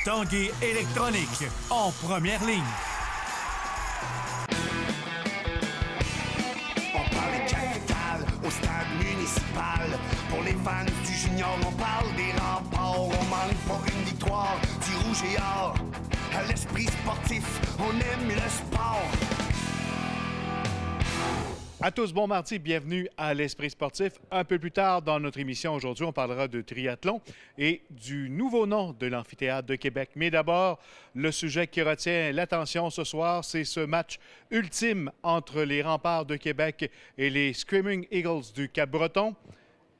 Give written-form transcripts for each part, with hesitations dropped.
Tanguay électronique en première ligne. On parle de capitale au stade municipal. Pour les fans du junior, on parle des remparts. On manque pas une victoire du rouge et or. À l'esprit sportif, on aime le sport. À tous, bon mardi, bienvenue à l'Esprit sportif. Un peu plus tard dans notre émission aujourd'hui, on parlera de triathlon et du nouveau nom de l'Amphithéâtre de Québec. Mais d'abord, le sujet qui retient l'attention ce soir, c'est ce match ultime entre les Remparts de Québec et les Screaming Eagles du Cap-Breton.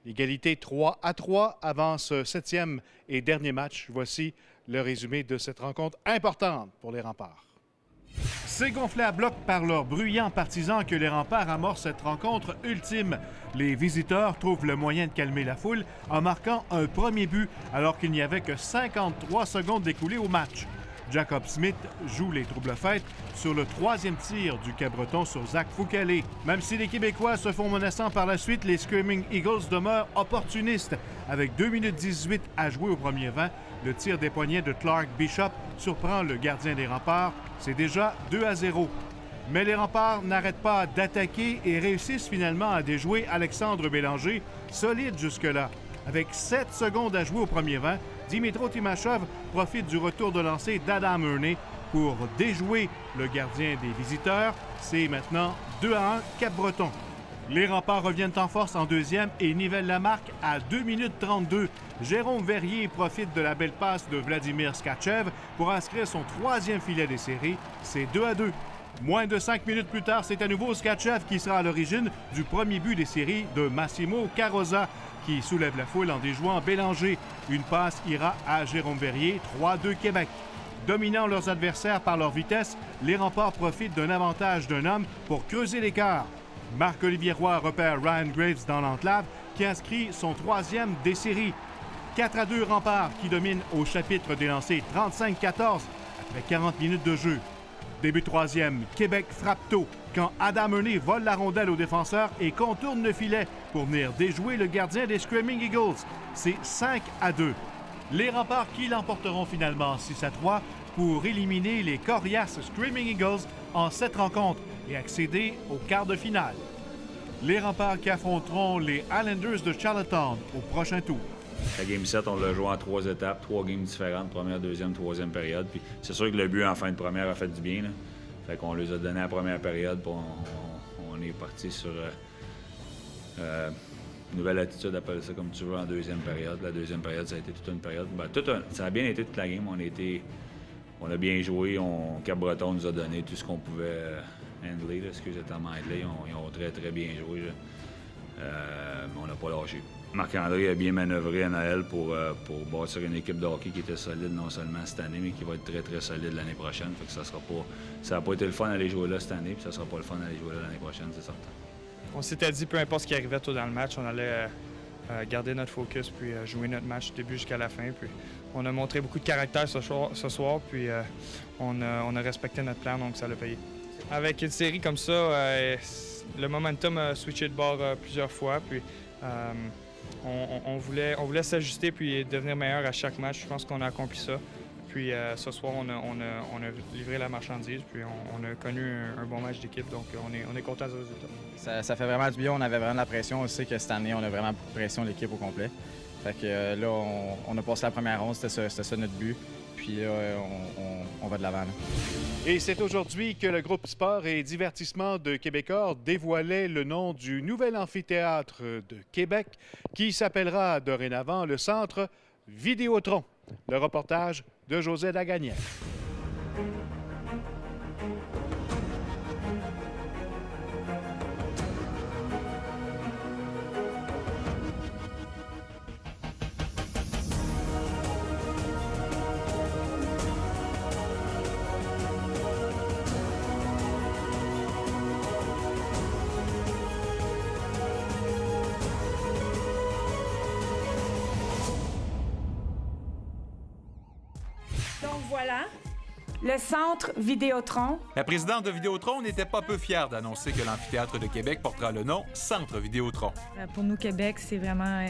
Égalité 3-3 avant ce 7e et dernier match. Voici le résumé de cette rencontre importante pour les Remparts. C'est gonflé à bloc par leurs bruyants partisans que les Remparts amorcent cette rencontre ultime. Les visiteurs trouvent le moyen de calmer la foule en marquant un premier but alors qu'il n'y avait que 53 secondes d'écoulées au match. Jacob Smith joue les troubles-fêtes sur le troisième tir du Cap-Breton sur Zach Foucalé. Même si les Québécois se font menaçants par la suite, les Screaming Eagles demeurent opportunistes. Avec 2 minutes 18 à jouer au premier 20, le tir des poignets de Clark Bishop surprend le gardien des Remparts. C'est déjà 2-0. Mais les Remparts n'arrêtent pas d'attaquer et réussissent finalement à déjouer Alexandre Bélanger, solide jusque-là. Avec 7 secondes à jouer au premier 20, Dimitro Timashov profite du retour de lancer d'Adam Erney pour déjouer le gardien des visiteurs. C'est maintenant 2-1 Cap-Breton. Les Remparts reviennent en force en deuxième et nivellent la marque à 2 minutes 32. Jérôme Verrier profite de la belle passe de Vladimir Skachev pour inscrire son troisième filet des séries. C'est 2-2. Moins de 5 minutes plus tard, c'est à nouveau Skachev qui sera à l'origine du premier but des séries de Massimo Carrozza, qui soulève la foule en déjouant Bélanger. Une passe ira à Jérôme Verrier, 3-2 Québec. Dominant leurs adversaires par leur vitesse, les Remparts profitent d'un avantage d'un homme pour creuser l'écart. Marc-Olivier Roy repère Ryan Graves dans l'enclave qui inscrit son troisième des séries. 4-2 Remparts qui domine au chapitre des lancers 35-14 après 40 minutes de jeu. Début troisième, Québec frappe tôt quand Adam Erney vole la rondelle au défenseur et contourne le filet pour venir déjouer le gardien des Screaming Eagles. C'est 5-2. Les Remparts qui l'emporteront finalement 6-3 pour éliminer les coriaces Screaming Eagles en 7 rencontres et accéder au quart de finale. Les Remparts qui affronteront les Islanders de Charlottetown au prochain tour. La Game 7, on l'a joué en 3 étapes, 3 games différentes, première, deuxième, troisième période. Puis c'est sûr que le but en fin de première a fait du bien. Là. Fait qu'on les a donné la première période, puis on est parti sur une nouvelle attitude, appelle ça comme tu veux, en deuxième période. La deuxième période, ça a été toute une période. Ça a bien été toute la game. On a bien joué. Cap-Breton nous a donné tout ce qu'on pouvait handler. Là, ce que j'ai tellement handlé. Ils ont très, très bien joué. On n'a pas lâché. Marc-André a bien manœuvré à Noël pour bâtir une équipe de hockey qui était solide non seulement cette année, mais qui va être très, très solide l'année prochaine. Fait que ça n'a pas été le fun d'aller jouer là cette année, puis ça ne sera pas le fun d'aller jouer là l'année prochaine, c'est certain. On s'était dit, peu importe ce qui arrivait tôt dans le match, on allait garder notre focus puis jouer notre match du début jusqu'à la fin. Puis on a montré beaucoup de caractère ce soir puis on a respecté notre plan, donc ça l'a payé. Avec une série comme ça, le momentum a switché de bord plusieurs fois. Puis on voulait s'ajuster puis devenir meilleur à chaque match. Je pense qu'on a accompli ça. Puis ce soir, on a livré la marchandise, puis on a connu un bon match d'équipe, donc on est content du résultat. Ça fait vraiment du bien, on avait vraiment de la pression. On sait que cette année, on a vraiment beaucoup de pression, l'équipe au complet. Fait que là, on a passé la première ronde, c'était ça notre but. Puis là, on va de l'avant. Et c'est aujourd'hui que le groupe Sport et Divertissement de Québécois dévoilait le nom du nouvel amphithéâtre de Québec qui s'appellera dorénavant le Centre Vidéotron. Le reportage de José Dagagniel. Voilà, le Centre Vidéotron. La présidente de Vidéotron n'était pas peu fière d'annoncer que l'Amphithéâtre de Québec portera le nom Centre Vidéotron. Pour nous, Québec, c'est vraiment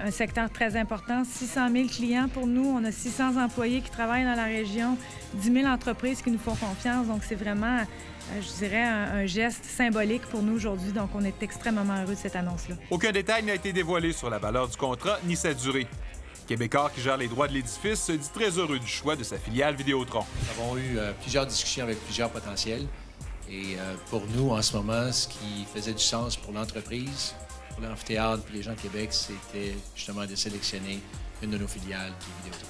un secteur très important. 600 000 clients pour nous. On a 600 employés qui travaillent dans la région, 10 000 entreprises qui nous font confiance. Donc, c'est vraiment, je dirais, un geste symbolique pour nous aujourd'hui. Donc, on est extrêmement heureux de cette annonce-là. Aucun détail n'a été dévoilé sur la valeur du contrat ni sa durée. Québecor, qui gère les droits de l'édifice, se dit très heureux du choix de sa filiale Vidéotron. Nous avons eu plusieurs discussions avec plusieurs potentiels. Et pour nous, en ce moment, ce qui faisait du sens pour l'entreprise, pour l'amphithéâtre, pour les gens de Québec, c'était justement de sélectionner une de nos filiales qui est Vidéotron.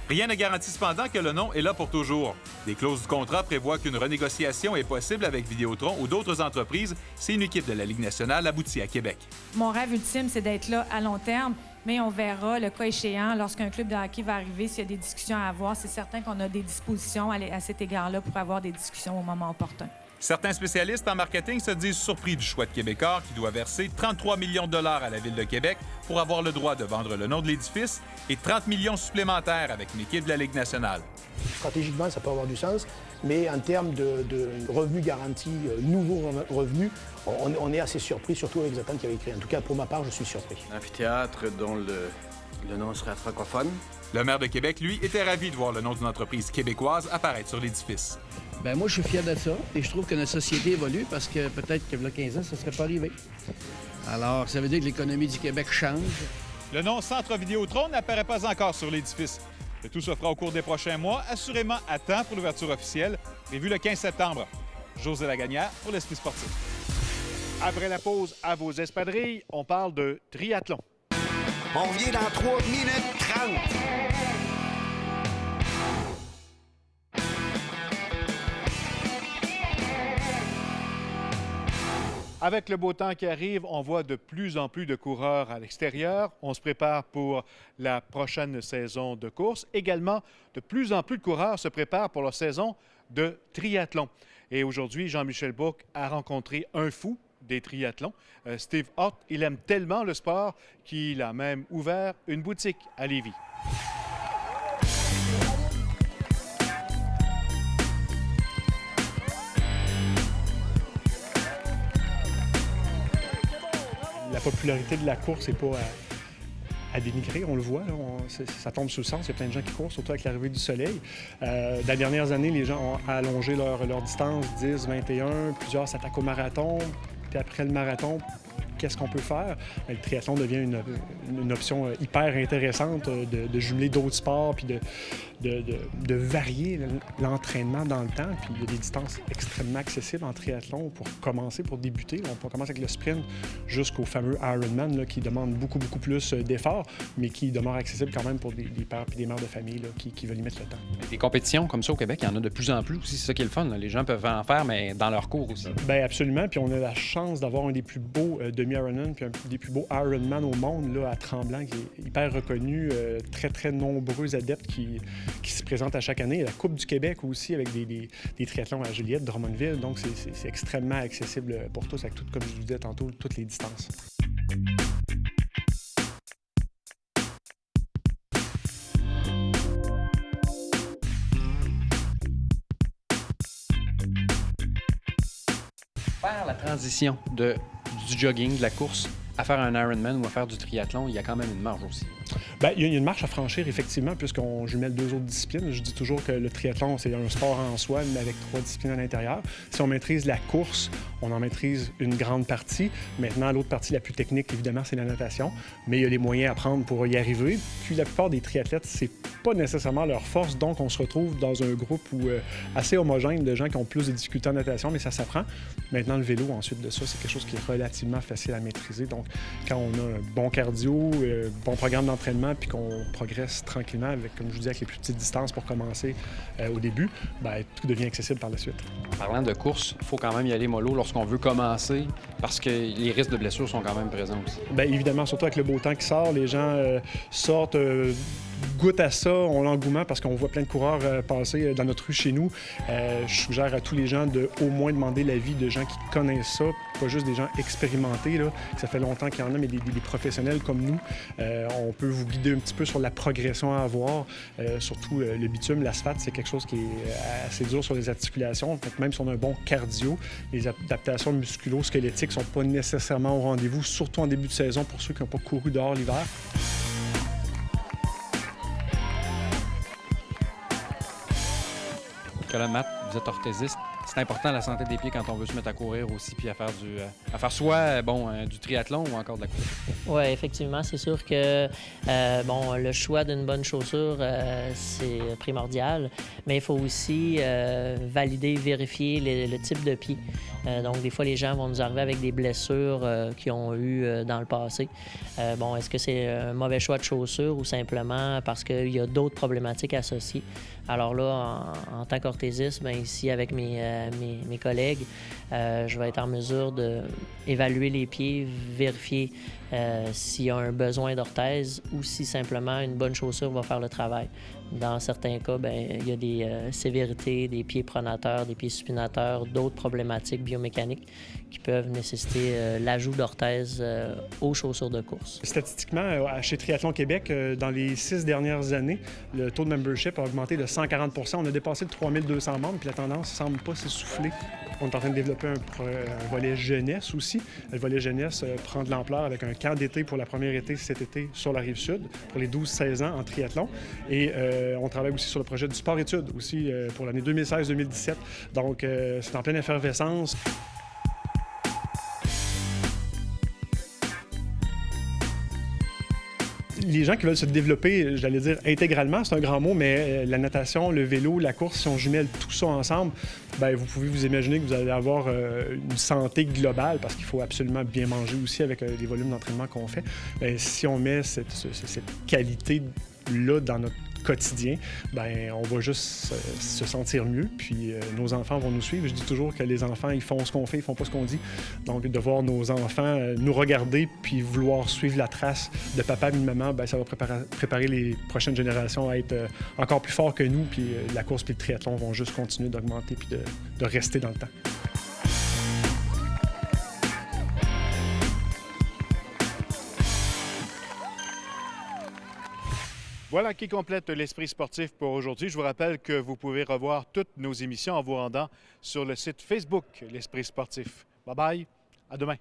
Rien ne garantit cependant que le nom est là pour toujours. Des clauses du contrat prévoient qu'une renégociation est possible avec Vidéotron ou d'autres entreprises si une équipe de la Ligue nationale aboutit à Québec. Mon rêve ultime, c'est d'être là à long terme, mais on verra le cas échéant lorsqu'un club de hockey va arriver, s'il y a des discussions à avoir. C'est certain qu'on a des dispositions à cet égard-là pour avoir des discussions au moment opportun. Certains spécialistes en marketing se disent surpris du choix de Québecor qui doit verser 33 millions de dollars à la Ville de Québec pour avoir le droit de vendre le nom de l'édifice et 30 millions supplémentaires avec une équipe de la Ligue nationale. Stratégiquement, ça peut avoir du sens, mais en termes de revenus garantis, nouveaux revenus, on est assez surpris, surtout avec les attentes qu'il avait créées. En tout cas, pour ma part, je suis surpris. Un amphithéâtre dont le nom sera francophone. Le maire de Québec, lui, était ravi de voir le nom d'une entreprise québécoise apparaître sur l'édifice. Bien, moi, je suis fier de ça et je trouve que notre société évolue parce que peut-être qu'il y a 15 ans, ça ne serait pas arrivé. Alors, ça veut dire que l'économie du Québec change. Le nom Centre Vidéotron n'apparaît pas encore sur l'édifice. Le tout se fera au cours des prochains mois, assurément à temps pour l'ouverture officielle, prévue le 15 septembre. José Lagagnère pour l'Esprit sportif. Après la pause à vos espadrilles, on parle de triathlon. On revient dans 3 minutes 30. Avec le beau temps qui arrive, on voit de plus en plus de coureurs à l'extérieur. On se prépare pour la prochaine saison de course. Également, de plus en plus de coureurs se préparent pour leur saison de triathlon. Et aujourd'hui, Jean-Michel Bourque a rencontré un fou des triathlons. Steve Hort, il aime tellement le sport qu'il a même ouvert une boutique à Lévis. La popularité de la course n'est pas à dénigrer, on le voit, là, ça tombe sous le sens. Il y a plein de gens qui courent, surtout avec l'arrivée du soleil. Dans les dernières années, les gens ont allongé leur distance, 10, 21, plusieurs s'attaquent au marathon. Puis après le marathon, qu'est-ce qu'on peut faire? Le triathlon devient une option hyper intéressante de jumeler d'autres sports puis de varier l'entraînement dans le temps. Puis il y a des distances extrêmement accessibles en triathlon pour commencer, pour débuter. On commence avec le sprint jusqu'au fameux Ironman là, qui demande beaucoup, beaucoup plus d'efforts, mais qui demeure accessible quand même pour des pères et des mères de famille là, qui veulent y mettre le temps. Des compétitions comme ça au Québec, il y en a de plus en plus aussi. C'est ça qui est le fun. Là. Les gens peuvent en faire, mais dans leur cours aussi. Bien, absolument. Puis on a la chance d'avoir un des plus beaux demi-Ironman, puis un des plus beaux Ironman au monde là, à Tremblant, qui est hyper reconnu, très, très nombreux adeptes qui se présentent à chaque année. La Coupe du Québec aussi, avec des triathlons à Juliette, Drummondville. Donc, c'est extrêmement accessible pour tous, avec tout, comme je vous disais tantôt, toutes les distances. Faire la transition du jogging, de la course, à faire un Ironman ou à faire du triathlon, il y a quand même une marge aussi. Bien, il y a une marche à franchir, effectivement, puisqu'on jumelle 2 autres disciplines. Je dis toujours que le triathlon, c'est un sport en soi, mais avec 3 disciplines à l'intérieur. Si on maîtrise la course, on en maîtrise une grande partie. Maintenant, l'autre partie la plus technique, évidemment, c'est la natation. Mais il y a les moyens à prendre pour y arriver. Puis la plupart des triathlètes, c'est pas nécessairement leur force. Donc, on se retrouve dans un groupe assez homogène de gens qui ont plus de difficultés en natation, mais ça s'apprend. Maintenant, le vélo, ensuite de ça, c'est quelque chose qui est relativement facile à maîtriser. Donc, quand on a un bon cardio, bon programme d'entraînement, puis qu'on progresse tranquillement avec, comme je vous dis, avec les plus petites distances pour commencer au début, bien, tout devient accessible par la suite. En parlant de course, il faut quand même y aller mollo lorsqu'on veut commencer parce que les risques de blessures sont quand même présents aussi. Bien, évidemment, surtout avec le beau temps qui sort, les gens sortent goûte à ça, on l'engouement parce qu'on voit plein de coureurs passer dans notre rue chez nous. Je suggère à tous les gens de au moins demander l'avis de gens qui connaissent ça, pas juste des gens expérimentés, là, que ça fait longtemps qu'il y en a, mais des professionnels comme nous. On peut vous guider un petit peu sur la progression à avoir. Surtout le bitume, l'asphalte, c'est quelque chose qui est assez dur sur les articulations. Donc, même si on a un bon cardio, les adaptations musculo-squelettiques ne sont pas nécessairement au rendez-vous, surtout en début de saison pour ceux qui n'ont pas couru dehors l'hiver. Nicolas Matt, vous êtes orthésiste. C'est important la santé des pieds quand on veut se mettre à courir aussi puis à faire soit du triathlon ou encore de la course. Oui, effectivement, c'est sûr que le choix d'une bonne chaussure, c'est primordial, mais il faut aussi valider, vérifier le type de pied. Donc, des fois, les gens vont nous arriver avec des blessures qu'ils ont eues dans le passé. Est-ce que c'est un mauvais choix de chaussure ou simplement parce qu'il y a d'autres problématiques associées? Alors là, en tant qu'orthésiste, ici, avec mes collègues, je vais être en mesure d'évaluer les pieds, vérifier s'il y a un besoin d'orthèse ou si simplement une bonne chaussure va faire le travail. Dans certains cas, il y a des sévérités, des pieds pronateurs, des pieds supinateurs, d'autres problématiques biomécaniques qui peuvent nécessiter l'ajout d'orthèse aux chaussures de course. Statistiquement, chez Triathlon Québec, dans les 6 dernières années, le taux de membership a augmenté de 140 %. On a dépassé le 3200 membres, puis la tendance ne semble pas s'essouffler. On est en train de développer un volet jeunesse aussi. Le volet jeunesse prend de l'ampleur avec un camp d'été pour la première été cet été sur la Rive-Sud pour les 12-16 ans en triathlon. Et on travaille aussi sur le projet du sport-études aussi pour l'année 2016-2017. Donc, c'est en pleine effervescence. Les gens qui veulent se développer, j'allais dire intégralement, c'est un grand mot, mais la natation, le vélo, la course, si on jumelle tout ça ensemble, vous pouvez vous imaginer que vous allez avoir une santé globale parce qu'il faut absolument bien manger aussi avec les volumes d'entraînement qu'on fait. Si on met cette qualité-là dans notre quotidien, on va juste se sentir mieux, puis nos enfants vont nous suivre. Je dis toujours que les enfants, ils font ce qu'on fait, ils font pas ce qu'on dit. Donc, de voir nos enfants nous regarder puis vouloir suivre la trace de papa et de maman, ça va préparer les prochaines générations à être encore plus forts que nous, puis la course puis le triathlon vont juste continuer d'augmenter puis de rester dans le temps. Voilà qui complète l'Esprit sportif pour aujourd'hui. Je vous rappelle que vous pouvez revoir toutes nos émissions en vous rendant sur le site Facebook, l'Esprit sportif. Bye-bye, à demain.